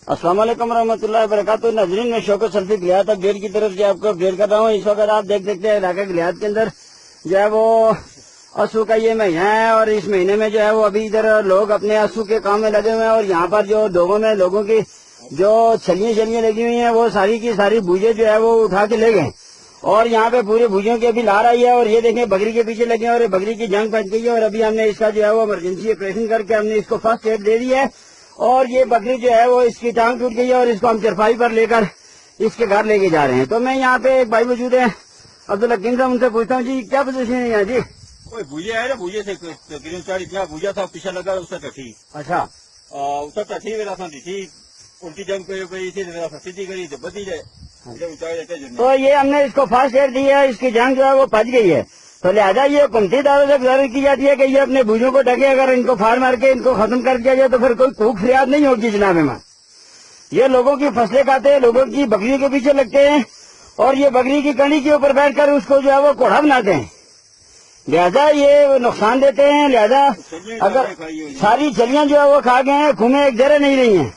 अस्सलाम वालेकुम रहमतुल्लाहि वबरकातुहू। नाज़रीन, मैं शौकत सल्फी गिलियात अपडेट की तरफ से आपको अपडेट कर रहा हूँ। इस वक्त आप देख सकते हैं इलाका गिलियात के अंदर जो है वो असू का ये महीना है और इस महीने में जो है वो अभी इधर लोग अपने असू के काम में लगे हुए हैं और यहाँ पर जो डोगों में लोगों की जो छलियां लगी हुई हैं वो सारी की सारी भूजे जो है वो उठा के ले गए और यहाँ पे पूरे भूजों की अभी लार आई है। और ये देखें बकरी के पीछे लगे हैं और बकरी की जंग बच गई है और अभी हमने इसका जो है वो इमरजेंसी ऑपरेशन करके हमने इसको फर्स्ट एड दे दी है और ये बकरी जो है वो इसकी टांग टूट गई है और इसको हम चरपाई पर लेकर इसके घर लेके जा रहे हैं। तो मैं यहाँ पे एक भाई मौजूद है अब्दुल हकीम साहब, उनसे पूछता हूँ जी क्या पोजीशन है यहाँ जी? कोई भूजे है ना, भूजे से तकरीबन 40 भूजा था पीछे लगा उसका टठी। अच्छा, उसका टठी मेरा था थी उल्टी जंग पे इसी मेरा सीधी करी तो बदी जाए। तो ये हमने इसको फर्स्ट एड दी है, इसकी जंग जो है वो पच गई है। तो लिहाजा ये हुकूमती दारों से गुजारिश की जाती है कि ये अपने भूजों को ढके, अगर इनको फाड़ मार के इनको खत्म कर दिया जाए तो फिर कोई कूक फरियाद नहीं होगी जनाब में। ये लोगों की फसलें खाते हैं, लोगों की बकरी के पीछे लगते हैं और ये बकरी की कड़ी के ऊपर बैठकर उसको जो है वो कोढ़ा बनाते हैं। लिहाजा ये नुकसान देते हैं। लिहाजा अगर सारी छलियां जो है वो खा गए हैं, खूमें एक जरे नहीं रही हैं।